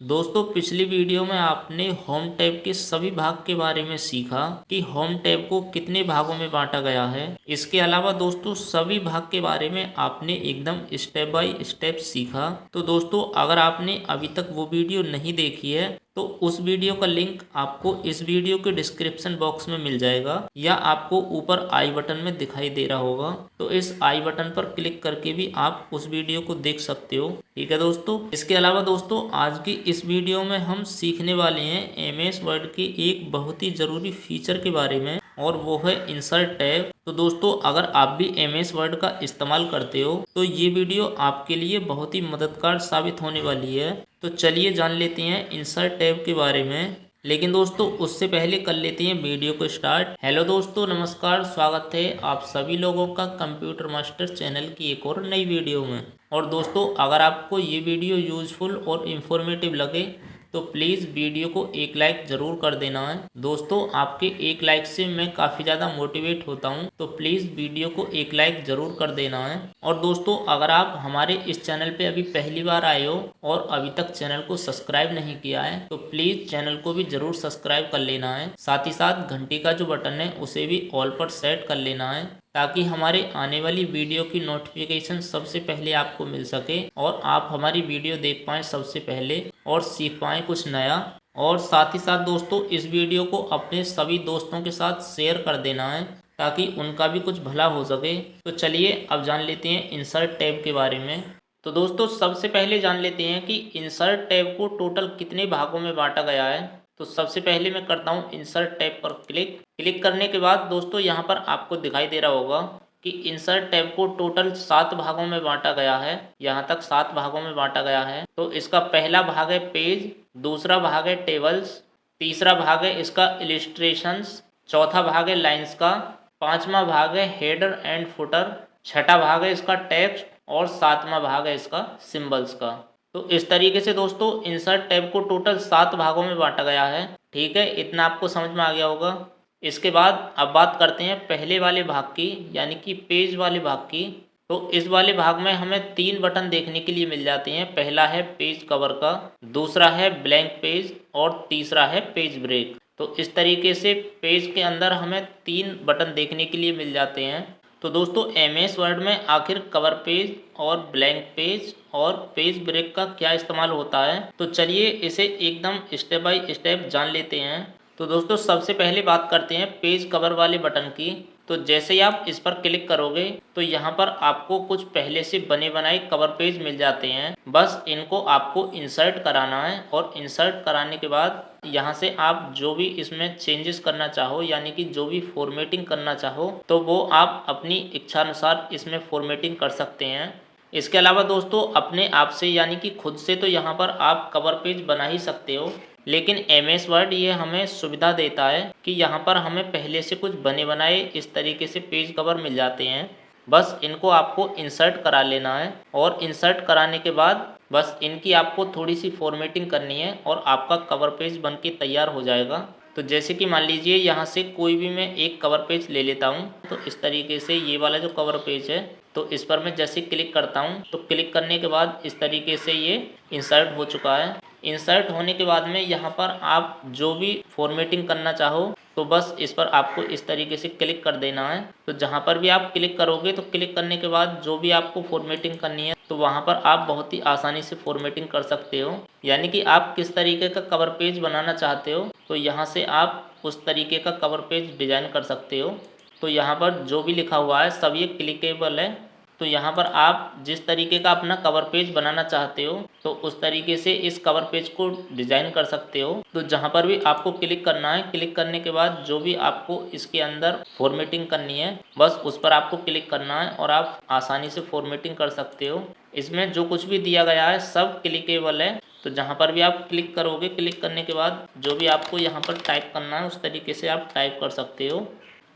दोस्तों पिछली वीडियो में आपने होम टैब के सभी भाग के बारे में सीखा कि होम टैब को कितने भागों में बांटा गया है। इसके अलावा दोस्तों सभी भाग के बारे में आपने एकदम स्टेप बाय स्टेप सीखा। तो दोस्तों अगर आपने अभी तक वो वीडियो नहीं देखी है तो उस वीडियो का लिंक आपको इस वीडियो के डिस्क्रिप्शन बॉक्स में मिल जाएगा या आपको ऊपर आई बटन में दिखाई दे रहा होगा। तो इस आई बटन पर क्लिक करके भी आप उस वीडियो को देख सकते हो। ठीक है दोस्तों, इसके अलावा दोस्तों आज की इस वीडियो में हम सीखने वाले हैं एमएस वर्ड के एक बहुत ही ज़रूरी फीचर के बारे में और वो है इंसर्ट टैब। तो दोस्तों अगर आप भी एमएस वर्ड का इस्तेमाल करते हो तो ये वीडियो आपके लिए बहुत ही मददगार साबित होने वाली है। तो चलिए जान लेते हैं इंसर्ट टैब के बारे में। लेकिन दोस्तों उससे पहले कर लेते हैं वीडियो को स्टार्ट। हेलो दोस्तों, नमस्कार, स्वागत है आप सभी लोगों का कंप्यूटर मास्टर चैनल की एक और नई वीडियो में। और दोस्तों अगर आपको ये वीडियो यूजफुल और इन्फॉर्मेटिव लगे तो प्लीज़ वीडियो को एक लाइक ज़रूर कर देना है। दोस्तों आपके एक लाइक से मैं काफ़ी ज़्यादा मोटिवेट होता हूँ, तो प्लीज़ वीडियो को एक लाइक ज़रूर कर देना है। और दोस्तों अगर आप हमारे इस चैनल पे अभी पहली बार आए हो और अभी तक चैनल को सब्सक्राइब नहीं किया है तो प्लीज़ चैनल को भी ज़रूर सब्सक्राइब कर लेना है। साथ ही साथ घंटी का जो बटन है उसे भी ऑल पर सेट कर लेना है ताकि हमारे आने वाली वीडियो की नोटिफिकेशन सबसे पहले आपको मिल सके और आप हमारी वीडियो देख पाएँ सबसे पहले और सीख पाएँ कुछ नया। और साथ ही साथ दोस्तों इस वीडियो को अपने सभी दोस्तों के साथ शेयर कर देना है ताकि उनका भी कुछ भला हो सके। तो चलिए अब जान लेते हैं इंसर्ट टैब के बारे में। तो दोस्तों सबसे पहले जान लेते हैं कि इंसर्ट टैब को टोटल कितने भागों में बांटा गया है। तो सबसे पहले मैं करता हूँ इंसर्ट टैब पर क्लिक करने के बाद दोस्तों यहाँ पर आपको दिखाई दे रहा होगा कि इंसर्ट टैब को टोटल 7 भागों में बांटा गया है। यहाँ तक 7 भागों में बांटा गया है। तो इसका पहला भाग है पेज, दूसरा भाग है टेबल्स, तीसरा भाग है इसका इलिस्ट्रेशंस, चौथा भाग है लाइन्स का, पांचवा भाग है हेडर एंड फुटर, छठा भाग है इसका टेक्स्ट और सातवां भाग है इसका सिंबल्स का। तो इस तरीके से दोस्तों इंसर्ट टैब को टोटल 7 भागों में बांटा गया है। ठीक है, इतना आपको समझ में आ गया होगा। इसके बाद अब बात करते हैं पहले वाले भाग की, यानी कि पेज वाले भाग की। तो इस वाले भाग में हमें 3 बटन देखने के लिए मिल जाते हैं। पहला है पेज कवर का, दूसरा है ब्लैंक पेज और तीसरा है पेज ब्रेक। तो इस तरीके से पेज के अंदर हमें 3 बटन देखने के लिए मिल जाते हैं। तो दोस्तों एमएस वर्ड में आखिर कवर पेज और ब्लैंक पेज और पेज ब्रेक का क्या इस्तेमाल होता है, तो चलिए इसे एकदम स्टेप बाय स्टेप जान लेते हैं। तो दोस्तों सबसे पहले बात करते हैं पेज कवर वाले बटन की। तो जैसे ही आप इस पर क्लिक करोगे तो यहाँ पर आपको कुछ पहले से बने बनाए कवर पेज मिल जाते हैं। बस इनको आपको इंसर्ट कराना है और इंसर्ट कराने के बाद यहाँ से आप जो भी इसमें चेंजेस करना चाहो, यानी कि जो भी फॉर्मेटिंग करना चाहो, तो वो आप अपनी इच्छानुसार इसमें फॉर्मेटिंग कर सकते हैं। इसके अलावा दोस्तों अपने आप से यानी कि खुद से तो यहाँ पर आप कवर पेज बना ही सकते हो, लेकिन एमएस वर्ड ये हमें सुविधा देता है कि यहाँ पर हमें पहले से कुछ बने बनाए इस तरीके से पेज कवर मिल जाते हैं। बस इनको आपको इंसर्ट करा लेना है और इंसर्ट कराने के बाद बस इनकी आपको थोड़ी सी फॉर्मेटिंग करनी है और आपका कवर पेज बन के तैयार हो जाएगा। तो जैसे कि मान लीजिए यहाँ से कोई भी मैं एक कवर पेज ले लेता हूँ। तो इस तरीके से ये वाला जो कवर पेज है, तो इस पर मैं जैसे क्लिक करता हूँ तो क्लिक करने के बाद इस तरीके से ये इंसर्ट हो चुका है। इंसर्ट होने के बाद में यहाँ पर आप जो भी फॉर्मेटिंग करना चाहो तो बस इस पर आपको इस तरीके से क्लिक कर देना है। तो जहाँ पर भी आप क्लिक करोगे तो क्लिक करने के बाद जो भी आपको फॉर्मेटिंग करनी है तो वहाँ पर आप बहुत ही आसानी से फॉर्मेटिंग कर सकते हो। यानी कि आप किस तरीके का कवर पेज बनाना चाहते हो तो यहाँ से आप उस तरीके का कवर पेज डिजाइन कर सकते हो। तो यहाँ पर जो भी लिखा हुआ है सब ये क्लिकेबल है। तो यहाँ पर आप जिस तरीके का अपना कवर पेज बनाना चाहते हो तो उस तरीके से इस कवर पेज को डिज़ाइन कर सकते हो। तो जहाँ पर भी आपको क्लिक करना है, क्लिक करने के बाद जो भी आपको इसके अंदर फॉर्मेटिंग करनी है बस उस पर आपको क्लिक करना है और आप आसानी से फॉर्मेटिंग कर सकते हो। इसमें जो कुछ भी दिया गया है सब क्लिकेबल है। तो जहाँ पर भी आप क्लिक करोगे, क्लिक करने के बाद जो भी आपको यहाँ पर टाइप करना है उस तरीके से आप टाइप कर सकते हो।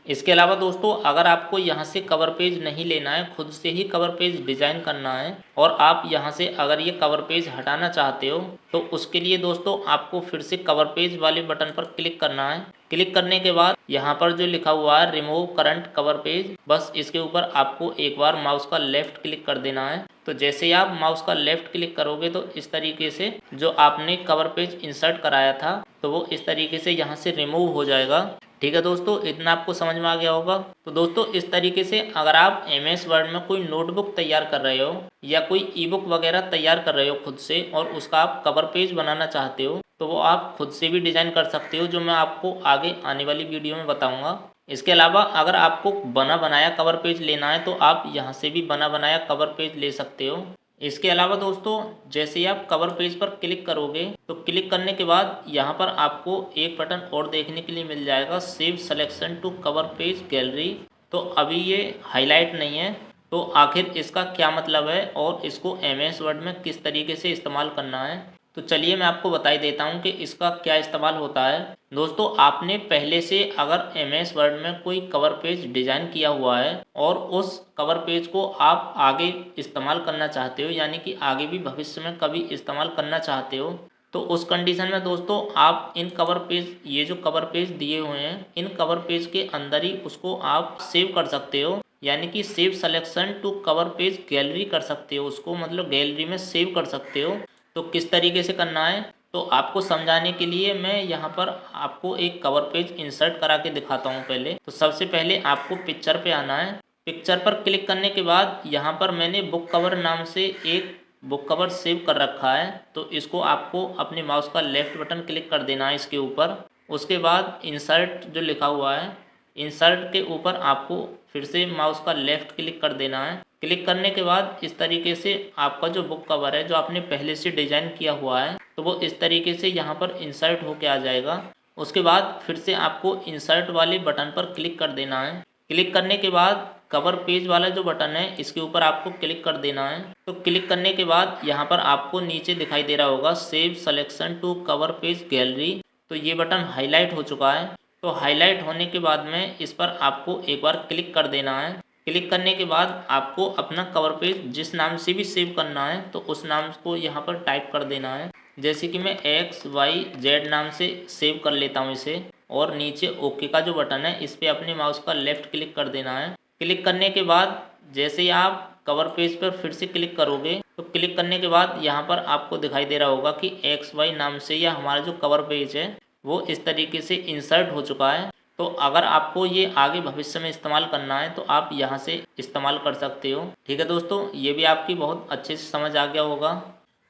इसके अलावा दोस्तों अगर आपको यहाँ से कवर पेज नहीं लेना है, खुद से ही कवर पेज डिज़ाइन करना है और आप यहाँ से अगर ये कवर पेज हटाना चाहते हो तो उसके लिए दोस्तों आपको फिर से कवर पेज वाले बटन पर क्लिक करना है। क्लिक करने के बाद यहाँ पर जो लिखा हुआ है रिमूव करंट कवर पेज, बस इसके ऊपर आपको एक बार माउस का लेफ्ट क्लिक कर देना है। तो जैसे ही आप माउस का लेफ्ट क्लिक करोगे तो इस तरीके से जो आपने कवर पेज इंसर्ट कराया था तो वो इस तरीके से यहाँ से रिमूव हो जाएगा। ठीक है दोस्तों, इतना आपको समझ में आ गया होगा। तो दोस्तों इस तरीके से अगर आप MS वर्ड में कोई नोटबुक तैयार कर रहे हो या कोई ई-बुक वगैरह तैयार कर रहे हो खुद से और उसका आप कवर पेज बनाना चाहते हो तो वो आप खुद से भी डिजाइन कर सकते हो, जो मैं आपको आगे आने वाली वीडियो में बताऊंगा। इसके अलावा अगर आपको बना बनाया कवर पेज लेना है तो आप यहाँ से भी बना बनाया कवर पेज ले सकते हो। इसके अलावा दोस्तों जैसे ही आप कवर पेज पर क्लिक करोगे तो क्लिक करने के बाद यहाँ पर आपको एक बटन और देखने के लिए मिल जाएगा, save selection to cover page gallery. तो अभी ये हाईलाइट नहीं है, तो आखिर इसका क्या मतलब है और इसको MS वर्ड में किस तरीके से इस्तेमाल करना है, तो चलिए मैं आपको बता ही देता हूँ कि इसका क्या इस्तेमाल होता है। दोस्तों आपने पहले से अगर MS वर्ड में कोई कवर पेज डिजाइन किया हुआ है और उस कवर पेज को आप आगे इस्तेमाल करना चाहते हो, यानी कि आगे भी भविष्य में कभी इस्तेमाल करना चाहते हो, तो उस कंडीशन में दोस्तों आप इन कवर पेज, ये जो कवर पेज दिए हुए हैं, इन कवर पेज के अंदर ही उसको आप सेव कर सकते हो, यानी कि save selection to cover page gallery कर सकते हो उसको, मतलब गैलरी में सेव कर सकते हो। तो किस तरीके से करना है तो आपको समझाने के लिए मैं यहाँ पर आपको एक कवर पेज इंसर्ट करा के दिखाता हूँ। पहले तो सबसे पहले आपको पिक्चर पे आना है। पिक्चर पर क्लिक करने के बाद यहाँ पर मैंने बुक कवर नाम से एक बुक कवर सेव कर रखा है, तो इसको आपको अपने माउस का लेफ्ट बटन क्लिक कर देना है इसके ऊपर। उसके बाद इंसर्ट जो लिखा हुआ है, इंसर्ट के ऊपर आपको फिर से माउस का लेफ्ट क्लिक कर देना है। क्लिक करने के बाद इस तरीके से आपका जो बुक कवर है जो आपने पहले से डिजाइन किया हुआ है तो वो इस तरीके से यहाँ पर इंसर्ट होके आ जाएगा। उसके बाद फिर से आपको इंसर्ट वाले बटन पर क्लिक कर देना है। क्लिक करने के बाद कवर पेज वाला जो बटन है इसके ऊपर आपको क्लिक कर देना है। तो क्लिक करने के बाद यहाँ पर आपको नीचे दिखाई दे रहा होगा save selection to cover page gallery, तो ये बटन हाईलाइट हो चुका है। तो हाईलाइट होने के बाद में इस पर आपको एक बार क्लिक कर देना है। क्लिक करने के बाद आपको अपना कवर पेज जिस नाम से भी सेव करना है तो उस नाम को यहाँ पर टाइप कर देना है। जैसे कि मैं XYZ नाम से सेव कर लेता हूँ इसे, और नीचे ओके का जो बटन है इस पर अपने माउस का लेफ्ट क्लिक कर देना है। क्लिक करने के बाद जैसे ही आप कवर पेज पर फिर से क्लिक करोगे तो क्लिक करने के बाद यहाँ पर आपको दिखाई दे रहा होगा कि XY नाम से यह हमारा जो कवर पेज है वो इस तरीके से इंसर्ट हो चुका है। तो अगर आपको ये आगे भविष्य में इस्तेमाल करना है तो आप यहाँ से इस्तेमाल कर सकते हो। ठीक है दोस्तों, ये भी आपकी बहुत अच्छे से समझ आ गया होगा।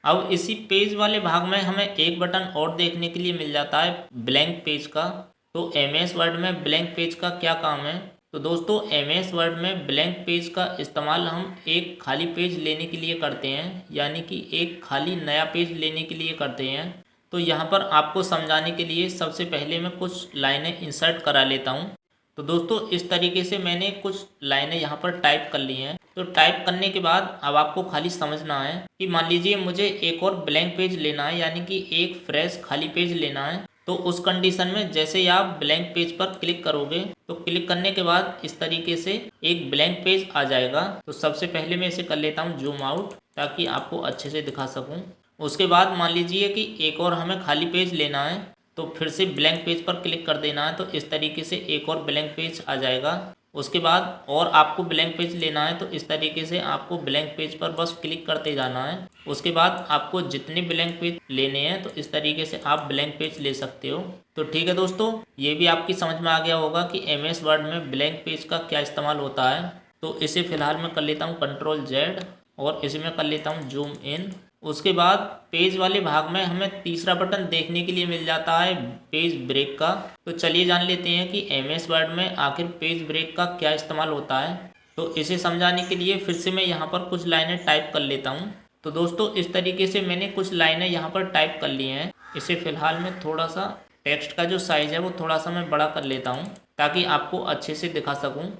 अब इसी पेज वाले भाग में हमें एक बटन और देखने के लिए मिल जाता है ब्लैंक पेज का। तो MS वर्ड में ब्लैंक पेज का क्या काम है, तो दोस्तों MS वर्ड में ब्लैंक पेज का इस्तेमाल हम एक खाली पेज लेने के लिए करते हैं, यानी कि एक खाली नया पेज लेने के लिए करते हैं। तो यहाँ पर आपको समझाने के लिए सबसे पहले मैं कुछ लाइनें इंसर्ट करा लेता हूँ। तो दोस्तों इस तरीके से मैंने कुछ लाइनें यहाँ पर टाइप कर ली हैं। तो टाइप करने के बाद अब आपको खाली समझना है कि मान लीजिए मुझे एक और ब्लैंक पेज लेना है, यानी कि एक फ्रेश खाली पेज लेना है। तो उस कंडीशन में जैसे ही आप ब्लैंक पेज पर क्लिक करोगे तो क्लिक करने के बाद इस तरीके से एक ब्लैंक पेज आ जाएगा। तो सबसे पहले मैं इसे कर लेता हूँ जूम आउट ताकि आपको अच्छे से दिखा सकूँ। उसके बाद मान लीजिए कि एक और हमें खाली पेज लेना है, तो फिर से ब्लैंक पेज पर क्लिक कर देना है। तो इस तरीके से एक और ब्लैंक पेज आ जाएगा। उसके बाद और आपको ब्लैंक पेज लेना है तो इस तरीके से आपको ब्लैंक पेज पर बस क्लिक करते जाना है। उसके बाद आपको जितने ब्लैंक पेज लेने हैं तो इस तरीके से आप ब्लैंक पेज ले सकते हो। तो ठीक है दोस्तों, ये भी आपकी समझ में आ गया होगा कि MS वर्ड में ब्लैंक पेज का क्या इस्तेमाल होता है। तो इसे फिलहाल मैं कर लेता हूँ Ctrl+Z और इसे मैं कर लेता हूँ जूम इन। उसके बाद पेज वाले भाग में हमें तीसरा बटन देखने के लिए मिल जाता है पेज ब्रेक का। तो चलिए जान लेते हैं कि MS वर्ड में आखिर पेज ब्रेक का क्या इस्तेमाल होता है। तो इसे समझाने के लिए फिर से मैं यहाँ पर कुछ लाइनें टाइप कर लेता हूँ। तो दोस्तों इस तरीके से मैंने कुछ लाइनें यहाँ पर टाइप कर ली हैं। इसे फिलहाल मैं थोड़ा सा टेक्स्ट का जो साइज़ है वो थोड़ा सा मैं बड़ा कर लेता हूँ ताकि आपको अच्छे से दिखा सकूँ।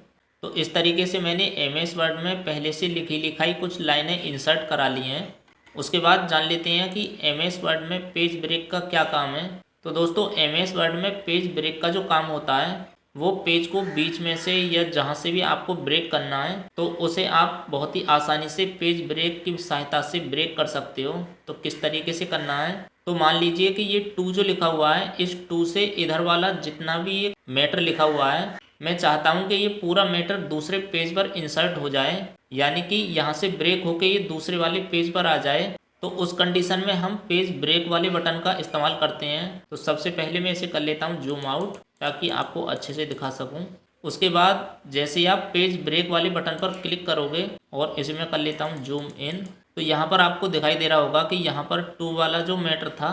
तो इस तरीके से मैंने MS वर्ड में पहले से लिखी लिखाई कुछ लाइनें इंसर्ट करा ली हैं। उसके बाद जान लेते हैं कि MS वर्ड में पेज ब्रेक का क्या काम है। तो दोस्तों MS वर्ड में पेज ब्रेक का जो काम होता है वो पेज को बीच में से या जहाँ से भी आपको ब्रेक करना है तो उसे आप बहुत ही आसानी से पेज ब्रेक की सहायता से ब्रेक कर सकते हो। तो किस तरीके से करना है, तो मान लीजिए कि ये 2 जो लिखा हुआ है, इस 2 से इधर वाला जितना भी एक मैटर लिखा हुआ है मैं चाहता हूँ कि ये पूरा मैटर दूसरे पेज पर इंसर्ट हो जाए, यानी कि यहाँ से ब्रेक होके ये दूसरे वाले पेज पर आ जाए। तो उस कंडीशन में हम पेज ब्रेक वाले बटन का इस्तेमाल करते हैं। तो सबसे पहले मैं इसे कर लेता हूँ जूम आउट, ताकि आपको अच्छे से दिखा सकूँ। उसके बाद जैसे ही आप पेज ब्रेक वाले बटन पर क्लिक करोगे और इसे मैं कर लेता हूँ जूम इन, तो यहाँ पर आपको दिखाई दे रहा होगा कि यहाँ पर 2 वाला जो मैटर था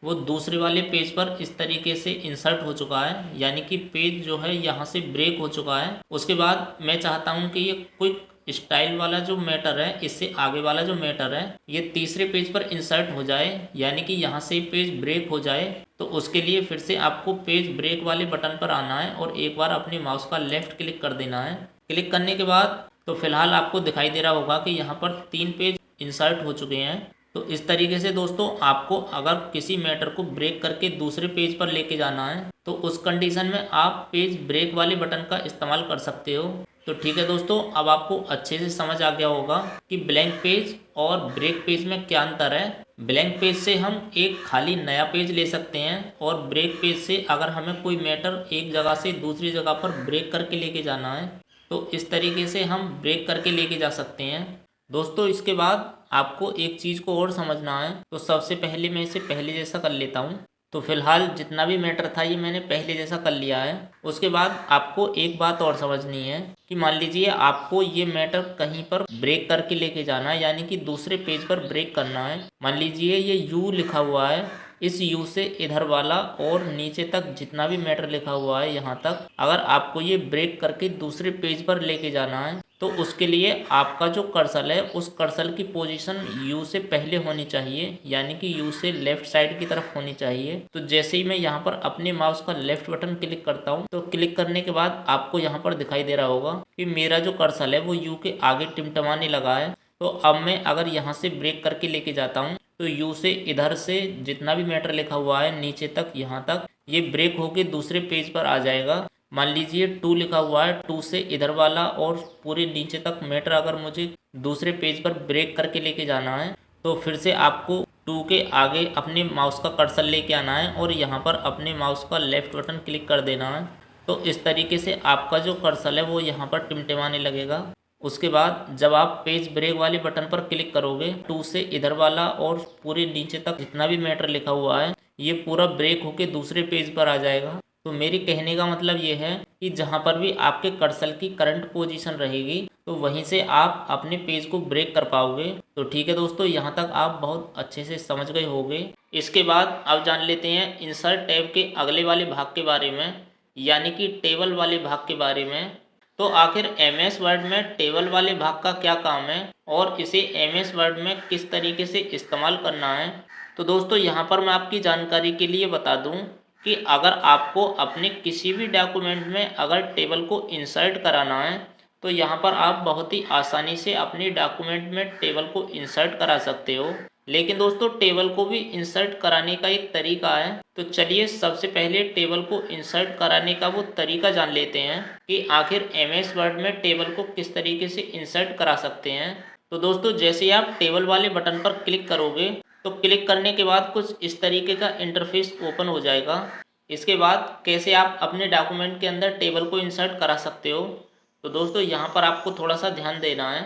वो दूसरे वाले पेज पर इस तरीके से इंसर्ट हो चुका है, यानी कि पेज जो है यहाँ से ब्रेक हो चुका है। उसके बाद मैं चाहता हूँ कि ये क्विक स्टाइल वाला जो मैटर है, इससे आगे वाला जो मैटर है, ये तीसरे पेज पर इंसर्ट हो जाए, यानी कि यहाँ से पेज ब्रेक हो जाए। तो उसके लिए फिर से आपको पेज ब्रेक वाले बटन पर आना है और एक बार अपने माउस का लेफ्ट क्लिक कर देना है। क्लिक करने के बाद तो फिलहाल आपको दिखाई दे रहा होगा कि यहाँ पर 3 पेज इंसर्ट हो चुके हैं। तो इस तरीके से दोस्तों आपको अगर किसी मैटर को ब्रेक करके दूसरे पेज पर लेके जाना है तो उस कंडीशन में आप पेज ब्रेक वाले बटन का इस्तेमाल कर सकते हो। तो ठीक है दोस्तों, अब आपको अच्छे से समझ आ गया होगा कि ब्लैंक पेज और ब्रेक पेज में क्या अंतर है। ब्लैंक पेज से हम एक खाली नया पेज ले सकते हैं और ब्रेक पेज से अगर हमें कोई मैटर एक जगह से दूसरी जगह पर ब्रेक करके लेके जाना है तो इस तरीके से हम ब्रेक करके लेके जा सकते हैं। दोस्तों इसके बाद आपको एक चीज़ को और समझना है। तो सबसे पहले मैं इसे पहले जैसा कर लेता हूँ। तो फिलहाल जितना भी मैटर था ये मैंने पहले जैसा कर लिया है। उसके बाद आपको एक बात और समझनी है कि मान लीजिए आपको ये मैटर कहीं पर ब्रेक करके लेके जाना है, यानी कि दूसरे पेज पर ब्रेक करना है। मान लीजिए ये यू लिखा हुआ है, इस यू से इधर वाला और नीचे तक जितना भी मैटर लिखा हुआ है यहाँ तक अगर आपको ये ब्रेक करके दूसरे पेज पर लेके जाना है तो उसके लिए आपका जो कर्सर है उस कर्सर की पोजीशन यू से पहले होनी चाहिए, यानी कि यू से लेफ्ट साइड की तरफ होनी चाहिए। तो जैसे ही मैं यहाँ पर अपने माउस का लेफ्ट बटन क्लिक करता हूँ तो क्लिक करने के बाद आपको यहाँ पर दिखाई दे रहा होगा कि मेरा जो कर्सर है वो यू के आगे टिमटमाने लगा है। तो अब मैं अगर यहाँ से ब्रेक करके लेके जाता हूँ तो यू से इधर से जितना भी मैटर लिखा हुआ है नीचे तक यहाँ तक ये ब्रेक होके दूसरे पेज पर आ जाएगा। मान लीजिए 2 लिखा हुआ है, 2 से इधर वाला और पूरे नीचे तक मैटर अगर मुझे दूसरे पेज पर ब्रेक करके लेके जाना है तो फिर से आपको 2 के आगे अपने माउस का कर्सर लेके आना है और यहाँ पर अपने माउस का लेफ्ट बटन क्लिक कर देना है। तो इस तरीके से आपका जो कर्सर है वो यहाँ पर टिमटिमाने लगेगा। उसके बाद जब आप पेज ब्रेक वाले बटन पर क्लिक करोगे 2 से इधर वाला और पूरे नीचे तक जितना भी मैटर लिखा हुआ है ये पूरा ब्रेक होके दूसरे पेज पर आ जाएगा। तो मेरी कहने का मतलब ये है कि जहाँ पर भी आपके कर्सर की करंट पोजीशन रहेगी तो वहीं से आप अपने पेज को ब्रेक कर पाओगे। तो ठीक है दोस्तों, यहाँ तक आप बहुत अच्छे से समझ गए होंगे। इसके बाद अब जान लेते हैं इंसर्ट टैब के अगले वाले भाग के बारे में, यानी कि टेबल वाले भाग के बारे में। तो आखिर MS वर्ड में टेबल वाले भाग का क्या काम है और इसे MS वर्ड में किस तरीके से इस्तेमाल करना है। तो दोस्तों यहाँ पर मैं आपकी जानकारी के लिए बता दूँ कि अगर आपको अपने किसी भी डॉक्यूमेंट में अगर टेबल को इंसर्ट कराना है तो यहाँ पर आप बहुत ही आसानी से अपने डॉक्यूमेंट में टेबल को इंसर्ट करा सकते हो। लेकिन दोस्तों टेबल को भी इंसर्ट कराने का एक तरीका है। तो चलिए सबसे पहले टेबल को इंसर्ट कराने का वो तरीका जान लेते हैं कि आखिर MS वर्ड में टेबल को किस तरीके से इंसर्ट करा सकते हैं। तो दोस्तों जैसे ही आप टेबल वाले बटन पर क्लिक करोगे तो क्लिक करने के बाद कुछ इस तरीके का इंटरफेस ओपन हो जाएगा। इसके बाद कैसे आप अपने डॉक्यूमेंट के अंदर टेबल को इंसर्ट करा सकते हो। तो दोस्तों यहाँ पर आपको थोड़ा सा ध्यान देना है।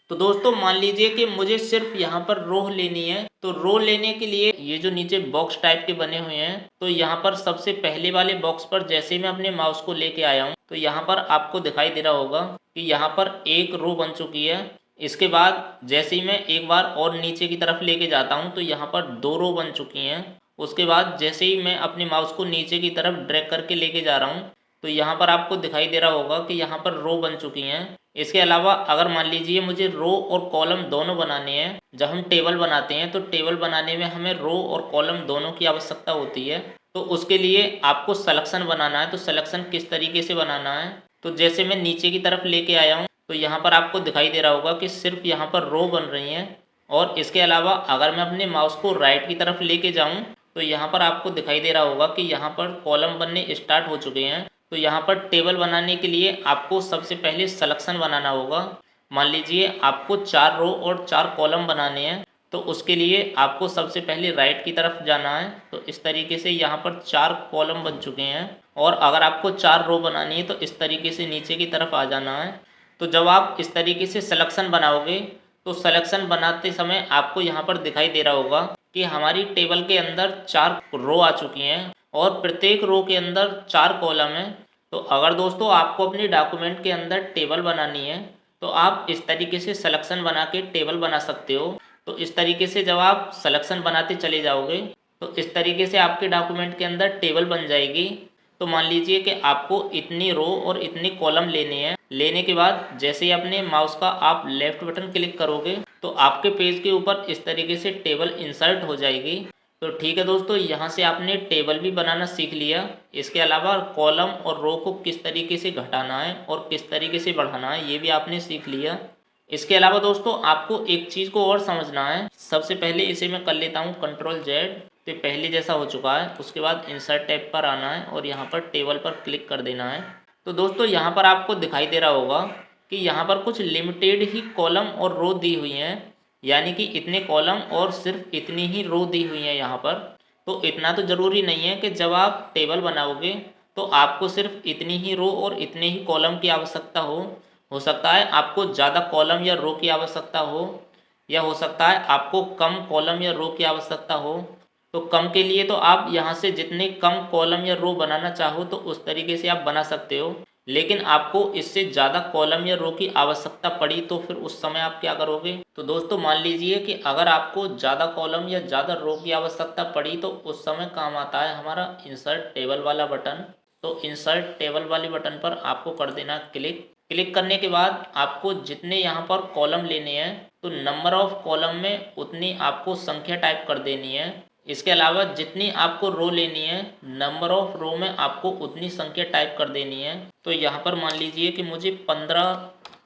तो दोस्तों मान लीजिए कि मुझे सिर्फ यहाँ पर रो लेनी है। तो रो लेने के लिए ये जो नीचे बॉक्स टाइप के बने हुए हैं तो यहाँ पर सबसे पहले वाले बॉक्स पर जैसे मैं अपने माउस को लेके आया हूँ तो यहाँ पर आपको दिखाई दे रहा होगा कि यहाँ पर एक रो बन चुकी है। इसके बाद जैसे ही मैं एक बार और नीचे की तरफ लेके जाता हूँ तो यहाँ पर 2 रो बन चुकी हैं। उसके बाद जैसे ही मैं अपने माउस को नीचे की तरफ ड्रैग करके लेके जा रहा हूँ तो यहाँ पर आपको दिखाई दे रहा होगा कि यहाँ पर रो बन चुकी हैं। इसके अलावा अगर मान लीजिए मुझे रो और कॉलम दोनों बनाने हैं, जब हम टेबल बनाते हैं तो टेबल बनाने में हमें रो और कॉलम दोनों की आवश्यकता होती है। तो उसके लिए आपको सिलेक्शन बनाना है। तो सिलेक्शन किस तरीके से बनाना है, तो जैसे मैं नीचे की तरफ लेके आया हूँ तो यहाँ पर आपको दिखाई दे रहा होगा कि सिर्फ यहाँ पर रो बन रही हैं। और इसके अलावा अगर मैं अपने माउस को राइट की तरफ लेके जाऊँ तो यहाँ पर आपको दिखाई दे रहा होगा कि यहाँ पर कॉलम बनने स्टार्ट हो चुके हैं। तो यहाँ पर टेबल बनाने के लिए आपको सबसे पहले सिलेक्शन बनाना होगा। मान लीजिए आपको 4 रो और 4 कॉलम बनाने हैं तो उसके लिए आपको सबसे पहले राइट की तरफ जाना है। तो इस तरीके से यहाँ पर 4 कॉलम बन चुके हैं और अगर आपको 4 रो बनानी है तो इस तरीके से नीचे की तरफ आ जाना है। तो जब आप इस तरीके से सिलेक्शन बनाओगे तो सिलेक्शन बनाते समय आपको यहाँ पर दिखाई दे रहा होगा कि हमारी टेबल के अंदर 4 रो आ चुकी हैं और प्रत्येक रो के अंदर 4 कॉलम हैं। तो अगर दोस्तों आपको अपने डॉक्यूमेंट के अंदर टेबल बनानी है तो आप इस तरीके से सिलेक्शन बना के टेबल बना सकते हो। तो इस तरीके से जब आप सिलेक्शन बनाते चले जाओगे तो इस तरीके से आपके डॉक्यूमेंट के अंदर टेबल बन जाएगी। तो मान लीजिए कि आपको इतनी रो और इतनी कॉलम लेने हैं। लेने के बाद जैसे ही अपने माउस का आप लेफ्ट बटन क्लिक करोगे तो आपके पेज के ऊपर इस तरीके से टेबल इंसर्ट हो जाएगी। तो ठीक है दोस्तों, यहाँ से आपने टेबल भी बनाना सीख लिया। इसके अलावा कॉलम और रो को किस तरीके से घटाना है और किस तरीके से बढ़ाना है ये भी आपने सीख लिया। इसके अलावा दोस्तों आपको एक चीज़ को और समझना है। सबसे पहले इसे मैं कर लेता हूँ Ctrl+Z। तो पहले जैसा हो चुका है। उसके बाद इंसर्ट टैब पर आना है और यहाँ पर टेबल पर क्लिक कर देना है। तो दोस्तों यहाँ पर आपको दिखाई दे रहा होगा कि यहाँ पर कुछ लिमिटेड ही कॉलम और रो दी हुई हैं, यानी कि इतने कॉलम और सिर्फ इतनी ही रो दी हुई हैं यहाँ पर। तो इतना तो ज़रूरी नहीं है कि जब आप टेबल बनाओगे तो आपको सिर्फ इतनी ही रो और इतने ही कॉलम की आवश्यकता हो सकता है आपको ज़्यादा कॉलम या रो की आवश्यकता हो, या हो सकता है आपको कम कॉलम या रो की आवश्यकता हो। तो कम के लिए तो आप यहाँ से जितने कम कॉलम या रो बनाना चाहो तो उस तरीके से आप बना सकते हो। लेकिन आपको इससे ज़्यादा कॉलम या रो की आवश्यकता पड़ी तो फिर उस समय आप क्या करोगे? तो दोस्तों मान लीजिए कि अगर आपको ज़्यादा कॉलम या ज़्यादा रो की आवश्यकता पड़ी तो उस समय काम आता है हमारा इंसर्ट टेबल वाला बटन। तो इंसर्ट टेबल वाले बटन पर आपको कर देना क्लिक। क्लिक करने के बाद आपको जितने यहाँ पर कॉलम लेने हैं तो नंबर ऑफ कॉलम में उतनी आपको संख्या टाइप कर देनी है। इसके अलावा जितनी आपको रो लेनी है नंबर ऑफ रो में आपको उतनी संख्या टाइप कर देनी है। तो यहाँ पर मान लीजिए कि मुझे 15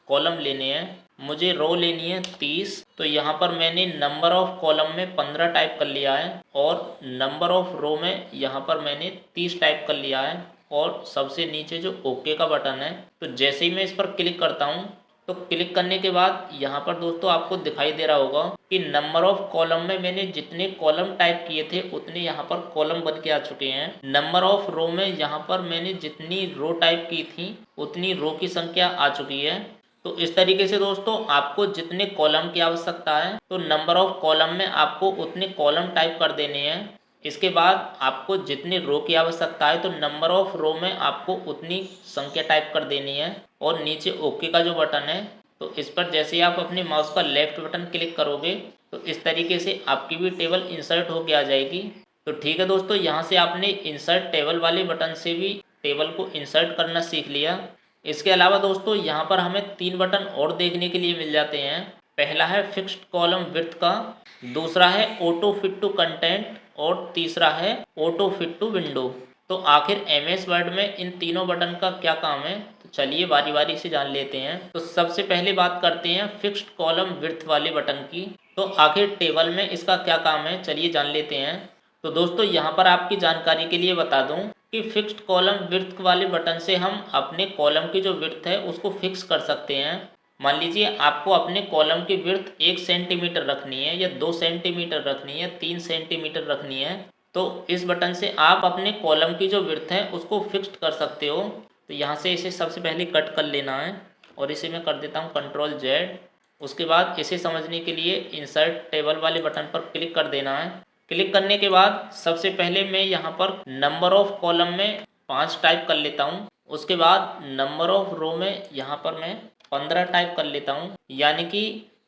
कॉलम लेने हैं, मुझे रो लेनी है 30। तो यहाँ पर मैंने नंबर ऑफ कॉलम में 15 टाइप कर लिया है और नंबर ऑफ रो में यहाँ पर मैंने 30 टाइप कर लिया है। और सबसे नीचे जो ओके का बटन है, तो जैसे ही मैं इस पर क्लिक करता हूँ तो क्लिक करने के बाद यहाँ पर दोस्तों आपको दिखाई दे रहा होगा कि नंबर ऑफ कॉलम में मैंने जितने कॉलम टाइप किए थे उतने यहाँ पर कॉलम बन के आ चुके हैं। नंबर ऑफ रो में यहाँ पर मैंने जितनी रो टाइप की थी उतनी रो की संख्या आ चुकी है। तो इस तरीके से दोस्तों आपको जितने कॉलम की आवश्यकता है तो नंबर ऑफ कॉलम में आपको उतने कॉलम टाइप कर देने हैं। इसके बाद आपको जितनी रो की आवश्यकता है तो नंबर ऑफ रो में आपको उतनी संख्या टाइप कर देनी है। और नीचे ओके का जो बटन है तो इस पर जैसे ही आप अपने माउस का लेफ्ट बटन क्लिक करोगे तो इस तरीके से आपकी भी टेबल इंसर्ट होके आ जाएगी। तो ठीक है दोस्तों, यहाँ से आपने इंसर्ट टेबल वाले बटन से भी टेबल को इंसर्ट करना सीख लिया। इसके अलावा दोस्तों यहाँ पर हमें 3 बटन और देखने के लिए मिल जाते हैं। पहला है फिक्स्ड कॉलम विड्थ का, दूसरा है ऑटो फिट टू कंटेंट और तीसरा है ऑटो फिट टू विंडो। तो आखिर एमएस वर्ड में इन तीनों बटन का क्या काम है, तो चलिए बारी बारी से जान लेते हैं। तो सबसे पहले बात करते हैं फिक्स्ड कॉलम विड्थ वाले बटन की। तो आखिर टेबल में इसका क्या काम है, चलिए जान लेते हैं। तो दोस्तों यहाँ पर आपकी जानकारी के लिए बता दूं कि फिक्स्ड कॉलम विड्थ वाले बटन से हम अपने कॉलम की जो विड्थ है उसको फिक्स कर सकते हैं। मान लीजिए आपको अपने कॉलम की विड्थ 1 सेंटीमीटर रखनी है या 2 सेंटीमीटर रखनी है, 3 सेंटीमीटर रखनी है। तो इस बटन से आप अपने कॉलम की जो विड्थ है उसको फिक्स्ड कर सकते हो। तो यहाँ से इसे सबसे पहले कट कर लेना है और इसे मैं कर देता हूँ Ctrl+Z। उसके बाद इसे समझने के लिए इंसर्ट टेबल वाले बटन पर क्लिक कर देना है। क्लिक करने के बाद सबसे पहले मैं यहाँ पर नंबर ऑफ कॉलम में 5 टाइप कर लेता हूँ। उसके बाद नंबर ऑफ रो में यहाँ पर मैं 15 टाइप कर लेता हूँ, यानी कि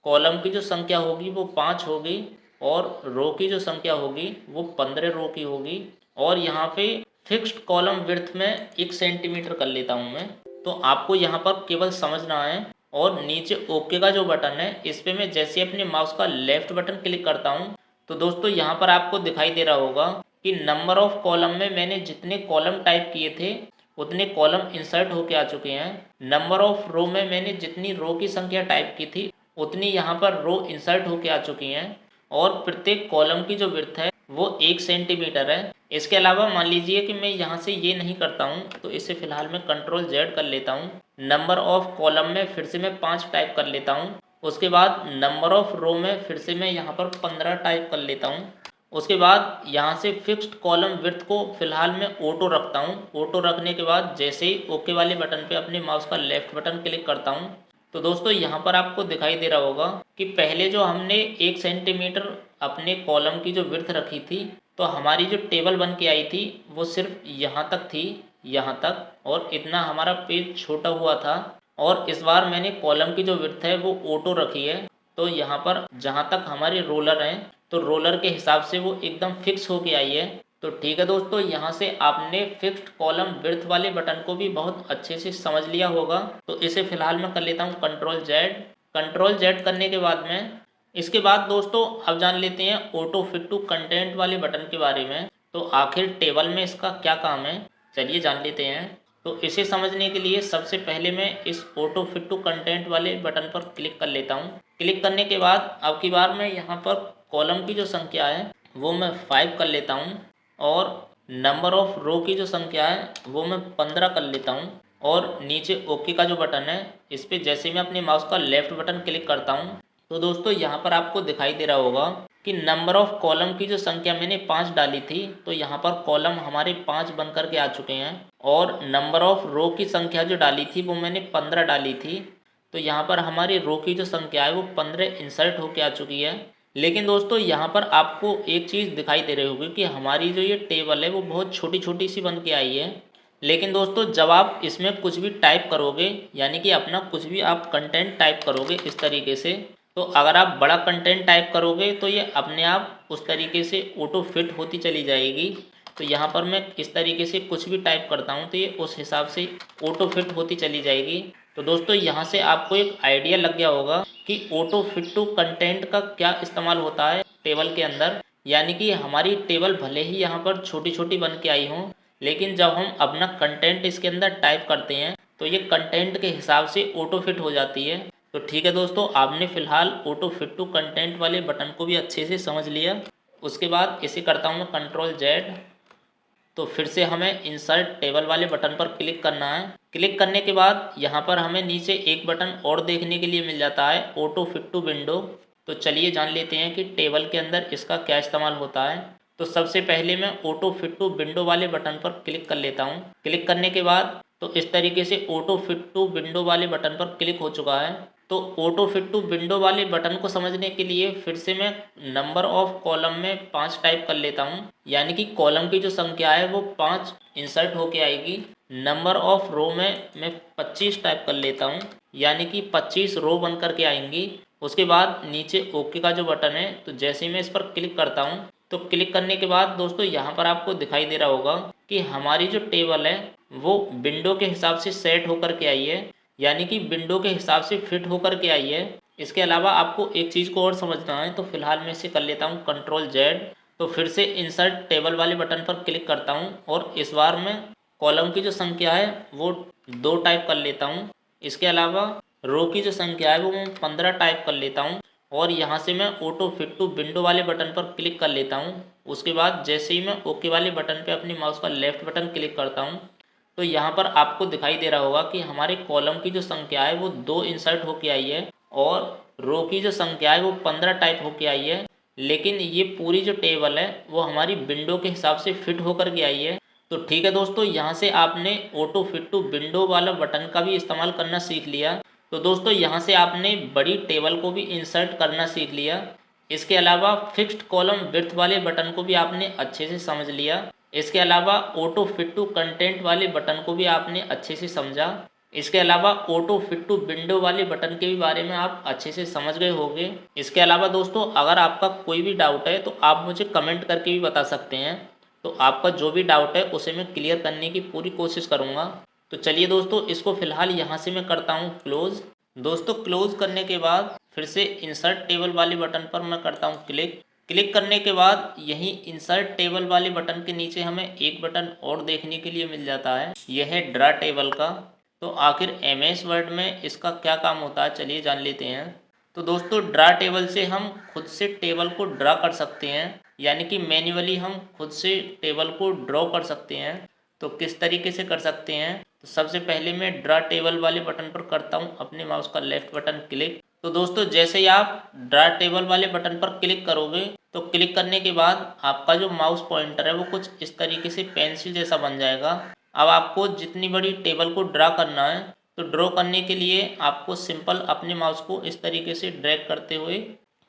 कॉलम की जो संख्या होगी वो 5 होगी और रो की जो संख्या होगी वो 15 रो की होगी। और यहाँ पे फिक्स्ड कॉलम विड्थ में 1 सेंटीमीटर कर लेता हूँ मैं। तो आपको यहाँ पर केवल समझना है। और नीचे ओके का जो बटन है इस पर मैं जैसे अपने माउस का लेफ्ट बटन क्लिक करता हूँ तो दोस्तों यहाँ पर आपको दिखाई दे रहा होगा कि नंबर ऑफ कॉलम में मैंने जितने कॉलम टाइप किए थे उतने कॉलम इंसर्ट होके आ चुके हैं। नंबर ऑफ रो में मैंने जितनी रो की संख्या टाइप की थी उतनी यहाँ पर रो इंसर्ट होके आ चुकी हैं। और प्रत्येक कॉलम की जो विड्थ है वो 1 सेंटीमीटर है। इसके अलावा मान लीजिए कि मैं यहाँ से ये नहीं करता हूँ तो इसे फिलहाल मैं Ctrl+Z कर लेता हूँ। नंबर ऑफ कॉलम में फिर से मैं 5 टाइप कर लेता हूँ उसके बाद नंबर ऑफ रो में फिर से मैं यहाँ पर 15 टाइप कर लेता हूँ। उसके बाद यहाँ से फिक्स्ड कॉलम विड्थ को फिलहाल मैं ऑटो रखता हूँ। ऑटो रखने के बाद जैसे ही ओके वाले बटन पे अपने माउस का लेफ्ट बटन क्लिक करता हूँ तो दोस्तों यहाँ पर आपको दिखाई दे रहा होगा कि पहले जो हमने 1 सेंटीमीटर अपने कॉलम की जो विड्थ रखी थी तो हमारी जो टेबल बन के आई थी वो सिर्फ यहाँ तक थी, यहाँ तक, और इतना हमारा पेज छोटा हुआ था। और इस बार मैंने कॉलम की जो विड्थ है वो ऑटो रखी है, तो यहाँ पर जहाँ तक हमारे रोलर हैं तो रोलर के हिसाब से वो एकदम फिक्स होके आई है। तो ठीक है दोस्तों, यहाँ से आपने फिक्स्ड कॉलम विड्थ वाले बटन को भी बहुत अच्छे से समझ लिया होगा। तो इसे फिलहाल मैं कर लेता हूँ कंट्रोल जेड। कंट्रोल जेड करने के बाद में इसके बाद दोस्तों अब जान लेते हैं ऑटो फिट टू कंटेंट वाले बटन के बारे में। तो आखिर टेबल में इसका क्या काम है, चलिए जान लेते हैं। तो इसे समझने के लिए सबसे पहले मैं इस ऑटो फिट टू कंटेंट वाले बटन पर क्लिक कर लेता हूँ। क्लिक करने के बाद अब की बार मैं यहाँ पर कॉलम की जो संख्या है वो मैं 5 कर लेता हूँ और नंबर ऑफ रो की जो संख्या है वो मैं 15 कर लेता हूँ। और नीचे ओके का जो बटन है इस पर जैसे मैं अपने माउस का लेफ्ट बटन क्लिक करता हूँ तो दोस्तों यहाँ पर आपको दिखाई दे रहा होगा कि नंबर ऑफ कॉलम की जो संख्या मैंने 5 डाली थी तो यहाँ पर कॉलम हमारे 5 बन करके आ चुके हैं। और नंबर ऑफ रो की संख्या जो डाली थी वो मैंने 15 डाली थी, तो यहाँ पर हमारी रो की जो संख्या है वो 15 इंसर्ट होके आ चुकी है। लेकिन दोस्तों यहाँ पर आपको एक चीज़ दिखाई दे रही होगी कि हमारी जो ये टेबल है वो बहुत छोटी छोटी सी बन के आई है। लेकिन दोस्तों जब आप इसमें कुछ भी टाइप करोगे, यानी कि अपना कुछ भी आप कंटेंट टाइप करोगे इस तरीके से, तो अगर आप बड़ा कंटेंट टाइप करोगे तो ये अपने आप उस तरीके से ऑटो फिट होती चली जाएगी। तो यहाँ पर मैं इस तरीके से कुछ भी टाइप करता हूँ तो ये उस हिसाब से ऑटो फिट होती चली जाएगी। तो दोस्तों यहाँ से आपको एक आइडिया लग गया होगा कि ऑटो फिट टू कंटेंट का क्या इस्तेमाल होता है टेबल के अंदर। यानी कि हमारी टेबल भले ही यहाँ पर छोटी छोटी बन के आई हों, लेकिन जब हम अपना कंटेंट इसके अंदर टाइप करते हैं तो ये कंटेंट के हिसाब से ऑटो फिट हो जाती है। तो ठीक है दोस्तों, आपने फिलहाल ऑटो फिट टू कंटेंट वाले बटन को भी अच्छे से समझ लिया। उसके बाद इसे करता हूँ मैं कंट्रोल जेड। तो फिर से हमें इंसर्ट टेबल वाले बटन पर क्लिक करना है। क्लिक करने के बाद यहाँ पर हमें नीचे एक बटन और देखने के लिए मिल जाता है ऑटो फिट टू विंडो। तो चलिए जान लेते हैं कि टेबल के अंदर इसका क्या इस्तेमाल होता है। तो सबसे पहले मैं ऑटो फिट टू विंडो वाले बटन पर क्लिक कर लेता हूँ। क्लिक करने के बाद तो इस तरीके से ऑटो फिट टू विंडो वाले बटन पर क्लिक हो चुका है। तो ऑटो फिट टू विंडो वाले बटन को समझने के लिए फिर से मैं नंबर ऑफ कॉलम में 5 टाइप कर लेता हूँ, यानी कि कॉलम की जो संख्या है वो 5 इंसर्ट होके आएगी। नंबर ऑफ रो में मैं 25 टाइप कर लेता हूँ, यानी कि 25 रो बन करके आएंगी। उसके बाद नीचे ओके का जो बटन है तो जैसे ही मैं इस पर क्लिक करता हूँ तो क्लिक करने के बाद दोस्तों यहाँ पर आपको दिखाई दे रहा होगा कि हमारी जो टेबल है वो विंडो के हिसाब से सेट होकर के आई है, यानी कि विंडो के हिसाब से फिट होकर के आई है। इसके अलावा आपको एक चीज़ को और समझना है, तो फिलहाल मैं इसे कर लेता हूँ कंट्रोल जेड। तो फिर से इंसर्ट टेबल वाले बटन पर क्लिक करता हूँ और इस बार मैं कॉलम की जो संख्या है वो 2 टाइप कर लेता हूँ। इसके अलावा रो की जो संख्या है वो मैं 15 टाइप कर लेता हूँ और यहाँ से मैं ऑटो फिट टू विंडो वाले बटन पर क्लिक कर लेता हूँ। उसके बाद जैसे ही मैं ओके वाले बटन पर अपनी माउस का लेफ्ट बटन क्लिक करता हूँ तो यहाँ पर आपको दिखाई दे रहा होगा कि हमारे कॉलम की जो संख्या है वो 2 इंसर्ट होके आई है और रो की जो संख्या है वो 15 टाइप होके आई है। लेकिन ये पूरी जो टेबल है वो हमारी विंडो के हिसाब से फिट होकर के आई है। तो ठीक है दोस्तों, यहाँ से आपने ऑटो फिट टू विंडो वाला बटन का भी इस्तेमाल करना सीख लिया। तो दोस्तों यहाँ से आपने बड़ी टेबल को भी इंसर्ट करना सीख लिया। इसके अलावा फिक्स्ड कॉलम विड्थ वाले बटन को भी आपने अच्छे से समझ लिया। इसके अलावा ऑटो फिट टू कंटेंट वाले बटन को भी आपने अच्छे से समझा। इसके अलावा ऑटो फिट टू विंडो वाले बटन के भी बारे में आप अच्छे से समझ गए होंगे। इसके अलावा दोस्तों अगर आपका कोई भी डाउट है तो आप मुझे कमेंट करके भी बता सकते हैं। तो आपका जो भी डाउट है उसे मैं क्लियर करने की पूरी कोशिश करूँगा। तो चलिए दोस्तों, इसको फिलहाल यहाँ से मैं करता हूँ क्लोज़। दोस्तों क्लोज़ करने के बाद फिर से इंसर्ट टेबल वाले बटन पर मैं करता हूँ क्लिक। क्लिक करने के बाद यहीं इंसर्ट टेबल वाले बटन के नीचे हमें एक बटन और देखने के लिए मिल जाता है, यह है ड्रा टेबल का। तो आखिर एमएस वर्ड में इसका क्या काम होता है, चलिए जान लेते हैं। तो दोस्तों ड्रा टेबल से हम खुद से टेबल को ड्रा कर सकते हैं, यानी कि मैन्युअली हम खुद से टेबल को ड्रॉ कर सकते हैं। तो किस तरीके से कर सकते हैं, तो सबसे पहले मैं ड्रा टेबल वाले बटन पर करता हूँ अपने माउस का लेफ्ट बटन क्लिक। तो दोस्तों जैसे ही आप ड्रा टेबल वाले बटन पर क्लिक करोगे तो क्लिक करने के बाद आपका जो माउस पॉइंटर है वो कुछ इस तरीके से पेंसिल जैसा बन जाएगा। अब आपको जितनी बड़ी टेबल को ड्रा करना है तो ड्रॉ करने के लिए आपको सिंपल अपने माउस को इस तरीके से ड्रैग करते हुए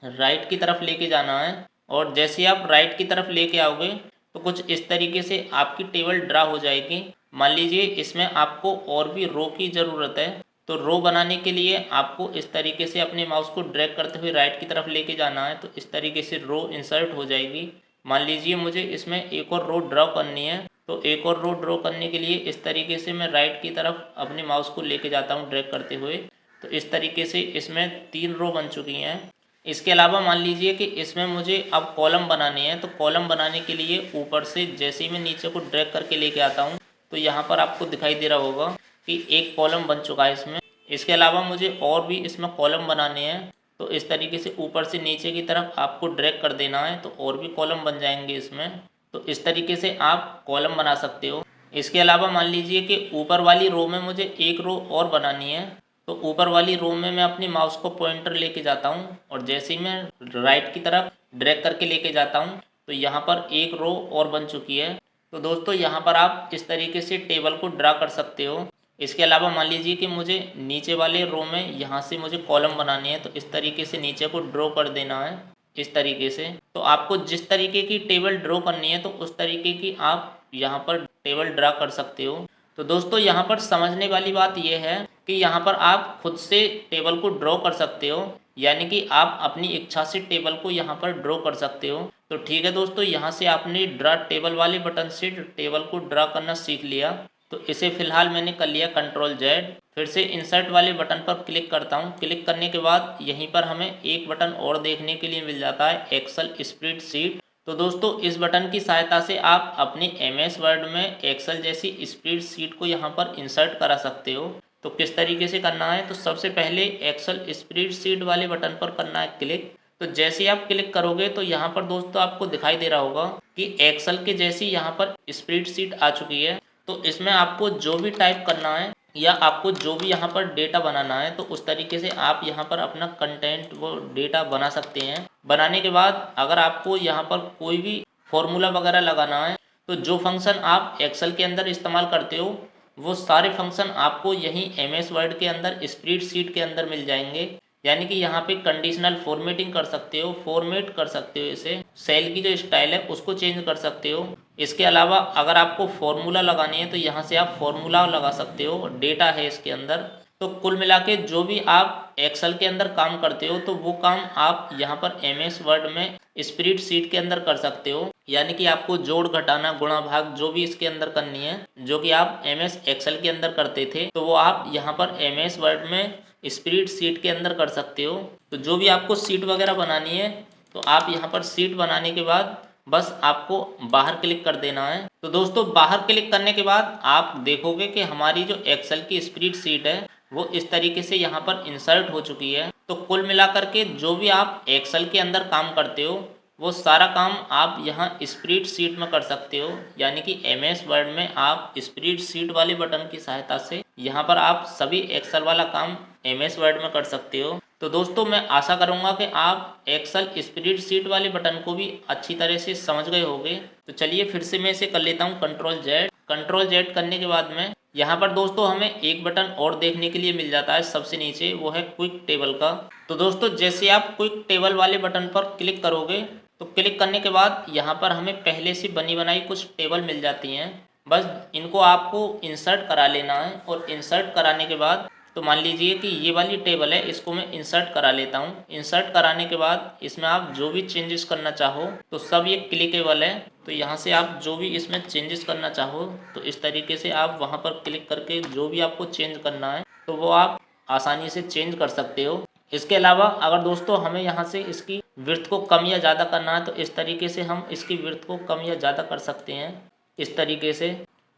राइट की तरफ लेके जाना है। और जैसे आप राइट की तरफ लेके आओगे तो कुछ इस तरीके से आपकी टेबल ड्रा हो जाएगी। मान लीजिए इसमें आपको और भी रो की ज़रूरत है तो रो बनाने के लिए आपको इस तरीके से अपने माउस को ड्रैग करते हुए राइट की तरफ लेके जाना है, तो इस तरीके से रो इंसर्ट हो जाएगी। मान लीजिए मुझे इसमें एक और रो ड्रॉ करनी है तो एक और रो ड्रॉ करने के लिए इस तरीके से मैं राइट की तरफ अपने माउस को लेके जाता हूँ ड्रैग करते हुए। तो इस तरीके से इसमें 3 रो बन चुकी हैं। इसके अलावा मान लीजिए कि इसमें मुझे अब कॉलम बनानी है, तो कॉलम बनाने के लिए ऊपर से जैसे ही मैं नीचे को ड्रैग करके लेके आता हूँ तो यहाँ पर आपको दिखाई दे रहा होगा कि एक कॉलम बन चुका है इसमें। इसके अलावा मुझे और भी इसमें कॉलम बनाने हैं, तो इस तरीके से ऊपर से नीचे की तरफ आपको ड्रैग कर देना है तो और भी कॉलम बन जाएंगे इसमें। तो इस तरीके से आप कॉलम बना सकते हो। इसके अलावा मान लीजिए कि ऊपर वाली रो में मुझे एक रो और बनानी है, तो ऊपर वाली रो में मैं अपनी माउस को पॉइंटर लेके जाता हूँ और जैसे ही मैं राइट की तरफ ड्रैग करके लेके जाता हूँ तो यहाँ पर एक रो और बन चुकी है। तो दोस्तों यहाँ पर आप इस तरीके से टेबल को ड्रा कर सकते हो। इसके अलावा मान लीजिए कि मुझे नीचे वाले रो में यहाँ से मुझे कॉलम बनानी है, तो इस तरीके से नीचे को ड्रॉ कर देना है इस तरीके से। तो आपको जिस तरीके की टेबल ड्रॉ करनी है तो उस तरीके की आप यहाँ पर टेबल ड्रा कर सकते हो। तो दोस्तों यहाँ पर समझने वाली बात यह है कि यहाँ पर आप खुद से टेबल को ड्रॉ कर सकते हो, यानी कि आप अपनी इच्छा से टेबल को यहाँ पर ड्रॉ कर सकते हो। तो ठीक है दोस्तों, यहाँ से आपने ड्रा टेबल वाले बटन से टेबल को ड्रा करना सीख लिया। तो इसे फिलहाल मैंने कर लिया Ctrl Z। फिर से इंसर्ट वाले बटन पर क्लिक करता हूँ। क्लिक करने के बाद यहीं पर हमें एक बटन और देखने के लिए मिल जाता है, एक्सेल स्प्रेडशीट। तो दोस्तों इस बटन की सहायता से आप अपने MS वर्ड में एक्सेल जैसी स्प्रेडशीट को यहाँ पर इंसर्ट करा सकते हो। तो किस तरीके से करना है, तो सबसे पहले एक्सेल स्प्रेडशीट वाले बटन पर करना है क्लिक। तो जैसे आप क्लिक करोगे तो यहाँ पर दोस्तों आपको दिखाई दे रहा होगा कि एक्सेल के जैसी यहाँ पर स्प्रेडशीट आ चुकी है। तो इसमें आपको जो भी टाइप करना है या आपको जो भी यहाँ पर डेटा बनाना है तो उस तरीके से आप यहाँ पर अपना कंटेंट वो डेटा बना सकते हैं। बनाने के बाद अगर आपको यहाँ पर कोई भी फॉर्मूला वगैरह लगाना है तो जो फंक्शन आप एक्सेल के अंदर इस्तेमाल करते हो वो सारे फंक्शन आपको यहीं MS वर्ड के अंदर स्प्रेडशीट के अंदर मिल जाएंगे। यानी कि यहाँ पे कंडीशनल फॉर्मेटिंग कर सकते हो, फॉर्मेट कर सकते हो, इसे सेल की जो स्टाइल है उसको चेंज कर सकते हो। इसके अलावा अगर आपको फॉर्मूला लगानी है तो यहाँ से आप फॉर्मूला लगा सकते हो, डेटा है इसके अंदर। तो कुल मिला के जो भी आप एक्सेल के अंदर काम करते हो तो वो काम आप यहाँ पर MS वर्ड में स्प्रेडशीट के अंदर कर सकते हो। यानी कि आपको जोड़ घटाना गुणा भाग जो भी इसके अंदर करनी है, जो कि आप MS एक्सेल के अंदर करते थे, तो वो आप यहाँ पर MS वर्ड में स्प्रेडशीट के अंदर कर सकते हो। तो जो भी आपको सीट वगैरह बनानी है तो आप यहाँ पर सीट बनाने के बाद बस आपको बाहर क्लिक कर देना है। तो दोस्तों बाहर क्लिक करने के बाद आप देखोगे कि हमारी जो एक्सेल की स्प्रेडशीट है वो इस तरीके से यहाँ पर इंसर्ट हो चुकी है। तो कुल मिलाकर के जो भी आप एक्सेल के अंदर काम करते हो वो सारा काम आप यहाँ स्प्रेडशीट में कर सकते हो। यानी कि MS वर्ड में आप स्प्रेडशीट वाले बटन की सहायता से यहाँ पर आप सभी एक्सेल वाला काम MS वर्ड में कर सकते हो। तो दोस्तों मैं आशा करूँगा कि आप एक्सेल स्प्रेडशीट वाले बटन को भी अच्छी तरह से समझ गए होंगे। तो चलिए फिर से मैं इसे कर लेता हूँ Ctrl Z। Ctrl Z करने के बाद में यहाँ पर दोस्तों हमें एक बटन और देखने के लिए मिल जाता है सबसे नीचे, वो है क्विक टेबल का। तो दोस्तों जैसे आप क्विक टेबल वाले बटन पर क्लिक करोगे तो क्लिक करने के बाद यहाँ पर हमें पहले से बनी बनाई कुछ टेबल मिल जाती हैं। बस इनको आपको इंसर्ट करा लेना है और इंसर्ट कराने के बाद तो मान लीजिए कि ये वाली टेबल है, इसको मैं इंसर्ट करा लेता हूँ। इंसर्ट कराने के बाद इसमें आप जो भी चेंजेस करना चाहो तो सब ये क्लिकेबल है। तो यहाँ से आप जो भी इसमें चेंजेस करना चाहो तो इस तरीके से आप वहाँ पर क्लिक करके जो भी आपको चेंज करना है तो वो आप आसानी से चेंज कर सकते हो। इसके अलावा अगर दोस्तों हमें यहाँ से इसकी विड्थ को कम या ज़्यादा करना है तो इस तरीके से हम इसकी विड्थ को कम या ज़्यादा कर सकते हैं इस तरीके से।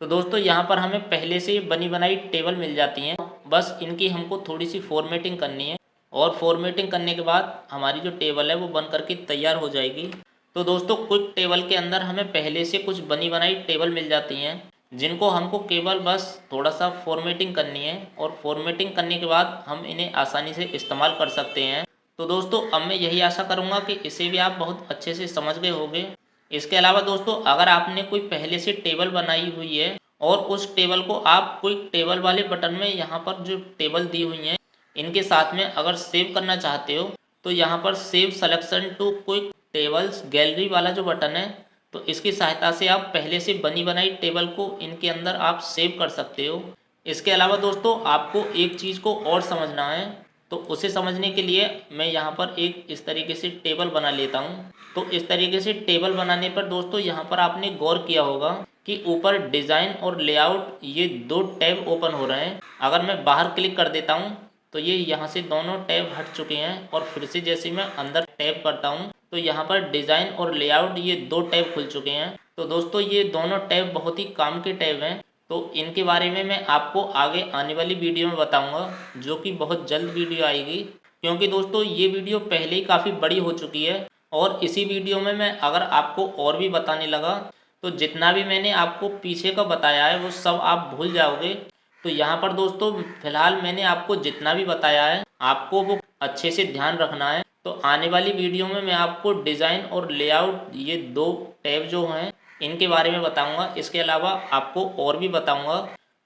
तो दोस्तों यहाँ पर हमें पहले से बनी बनाई टेबल मिल जाती हैं, बस इनकी हमको थोड़ी सी फॉर्मेटिंग करनी है और फॉर्मेटिंग करने के बाद हमारी जो टेबल है वो बन करके तैयार हो जाएगी। तो दोस्तों क्विक टेबल के अंदर हमें पहले से कुछ बनी बनाई टेबल मिल जाती हैं, जिनको हमको केवल बस थोड़ा सा फॉर्मेटिंग करनी है और फॉर्मेटिंग करने के बाद हम इन्हें आसानी से इस्तेमाल कर सकते हैं। तो दोस्तों अब मैं यही आशा करूँगा कि इसे भी आप बहुत अच्छे से समझ गए होंगे। इसके अलावा दोस्तों अगर आपने कोई पहले से टेबल बनाई हुई है और उस टेबल को आप कोई टेबल वाले बटन में यहाँ पर जो टेबल दी हुई हैं इनके साथ में अगर सेव करना चाहते हो तो यहाँ पर save selection to quick tables gallery वाला जो बटन है तो इसकी सहायता से आप पहले से बनी बनाई टेबल को इनके अंदर आप सेव कर सकते हो। इसके अलावा दोस्तों आपको एक चीज़ को और समझना है, तो उसे समझने के लिए मैं यहाँ पर एक इस तरीके से टेबल बना लेता हूँ। तो इस तरीके से टेबल बनाने पर दोस्तों यहाँ पर आपने गौर किया होगा कि ऊपर डिज़ाइन और लेआउट ये दो टैब ओपन हो रहे हैं। अगर मैं बाहर क्लिक कर देता हूँ तो ये यहाँ से दोनों टैब हट चुके हैं और फिर से जैसे मैं अंदर टैब करता हूँ तो यहाँ पर डिज़ाइन और लेआउट ये दो टैब खुल चुके हैं। तो दोस्तों ये दोनों टैब बहुत ही काम के टैब हैं, तो इनके बारे में मैं आपको आगे आने वाली वीडियो में बताऊंगा, जो कि बहुत जल्द वीडियो आएगी। क्योंकि दोस्तों ये वीडियो पहले ही काफ़ी बड़ी हो चुकी है और इसी वीडियो में मैं अगर आपको और भी बताने लगा तो जितना भी मैंने आपको पीछे का बताया है वो सब आप भूल जाओगे। तो यहाँ पर दोस्तों फिलहाल मैंने आपको जितना भी बताया है आपको वो अच्छे से ध्यान रखना है। तो आने वाली वीडियो में मैं आपको डिज़ाइन और लेआउट ये दो टैब जो हैं इनके बारे में बताऊंगा। इसके अलावा आपको और भी बताऊंगा।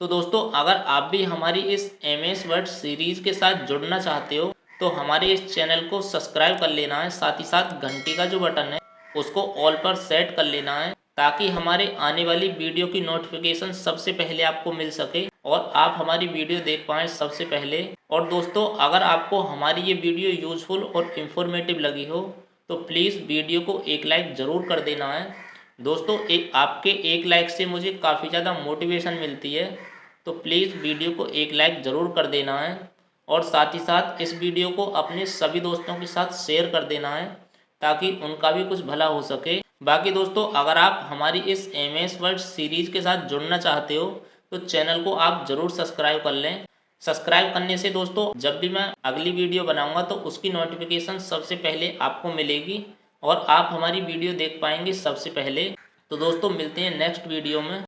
तो दोस्तों अगर आप भी हमारी इस MS वर्ड सीरीज़ के साथ जुड़ना चाहते हो तो हमारे इस चैनल को सब्सक्राइब कर लेना है, साथ ही साथ घंटी का जो बटन है उसको ऑल पर सेट कर लेना है ताकि हमारे आने वाली वीडियो की नोटिफिकेशन सबसे पहले आपको मिल सके और आप हमारी वीडियो देख पाएँ सबसे पहले। और दोस्तों अगर आपको हमारी ये वीडियो यूज़फुल और इन्फॉर्मेटिव लगी हो तो प्लीज़ वीडियो को एक लाइक ज़रूर कर देना है। दोस्तों आपके एक लाइक से मुझे काफ़ी ज़्यादा मोटिवेशन मिलती है, तो प्लीज़ वीडियो को एक लाइक ज़रूर कर देना है और साथ ही साथ इस वीडियो को अपने सभी दोस्तों के साथ शेयर कर देना है ताकि उनका भी कुछ भला हो सके। बाकी दोस्तों अगर आप हमारी इस MS वर्ड सीरीज़ के साथ जुड़ना चाहते हो तो चैनल को आप ज़रूर सब्सक्राइब कर लें। सब्सक्राइब करने से दोस्तों जब भी मैं अगली वीडियो बनाऊंगा तो उसकी नोटिफिकेशन सबसे पहले आपको मिलेगी और आप हमारी वीडियो देख पाएंगे सबसे पहले। तो दोस्तों मिलते हैं नेक्स्ट वीडियो में।